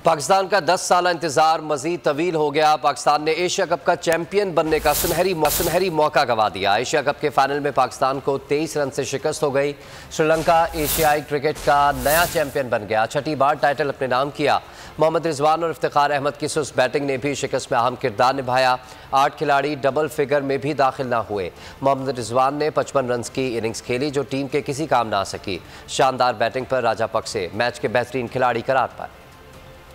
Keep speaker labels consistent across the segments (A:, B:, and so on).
A: पाकिस्तान का 10 साल इंतजार मजीद तवील हो गया। पाकिस्तान ने एशिया कप का चैंपियन बनने का सुनहरी मौका गंवा दिया। एशिया कप के फाइनल में पाकिस्तान को 23 रन से शिकस्त हो गई। श्रीलंका एशियाई क्रिकेट का नया चैंपियन बन गया, छठी बार टाइटल अपने नाम किया। मोहम्मद रिजवान और इफ्तिखार अहमद की सुस्त बैटिंग ने भी शिकस्त में अहम किरदार निभाया। 8 खिलाड़ी डबल फिगर में भी दाखिल ना हुए। मोहम्मद रिजवान ने 55 रन की इनिंग्स खेली जो टीम के किसी काम ना आ सकी। शानदार बैटिंग पर राजापक्से मैच के बेहतरीन खिलाड़ी करार पाए।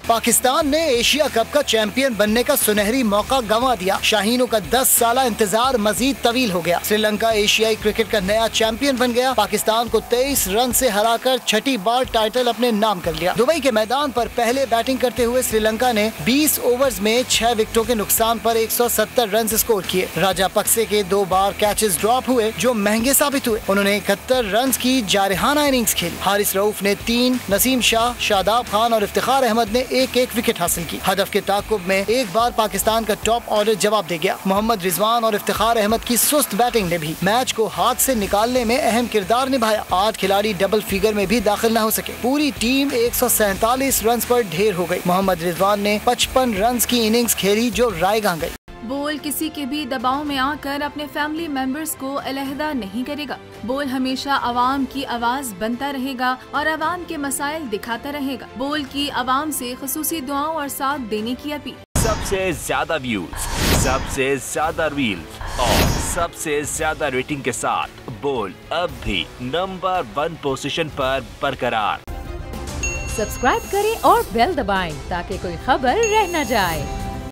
B: पाकिस्तान ने एशिया कप का चैंपियन बनने का सुनहरी मौका गंवा दिया। शाहीनों का 10 साल इंतजार मजीद तवील हो गया। श्रीलंका एशियाई क्रिकेट का नया चैंपियन बन गया। पाकिस्तान को 23 रन से हराकर छठी बार टाइटल अपने नाम कर लिया। दुबई के मैदान पर पहले बैटिंग करते हुए श्रीलंका ने 20 ओवर्स में 6 विकेटों के नुकसान पर 170 रन स्कोर किए। राजापक्से के 2 बार कैचेस ड्रॉप हुए जो महंगे साबित हुए। उन्होंने 71 रन की जारहाना इनिंग्स खेली। हारिस रऊफ ने 3, नसीम शाह, शादाब खान और इफ्तिखार अहमद ने एक विकेट हासिल की। हदफ के ताकुब में एक बार पाकिस्तान का टॉप ऑर्डर जवाब दे गया। मोहम्मद रिजवान और इफ्तिखार अहमद की सुस्त बैटिंग ने भी मैच को हाथ से निकालने में अहम किरदार निभाया। 8 खिलाड़ी डबल फिगर में भी दाखिल न हो सके। पूरी टीम 147 रन पर ढेर हो गई। मोहम्मद रिजवान ने 55 रन की इनिंग्स खेली जो रायगां गई।
C: बोल किसी के भी दबाव में आकर अपने फैमिली मेंबर्स को अलहदा नहीं करेगा। बोल हमेशा अवाम की आवाज बनता रहेगा और अवाम के मसाइल दिखाता रहेगा। बोल की अवाम से खुसूसी दुआओं और साथ देने की अपील।
D: सबसे ज्यादा व्यूज, सबसे ज्यादा रील्स और सबसे ज्यादा रेटिंग के साथ बोल अब भी नंबर 1 पोजीशन पर बरकरार।
E: सब्सक्राइब करें और बेल दबाएं ताकि कोई खबर रह न जाए।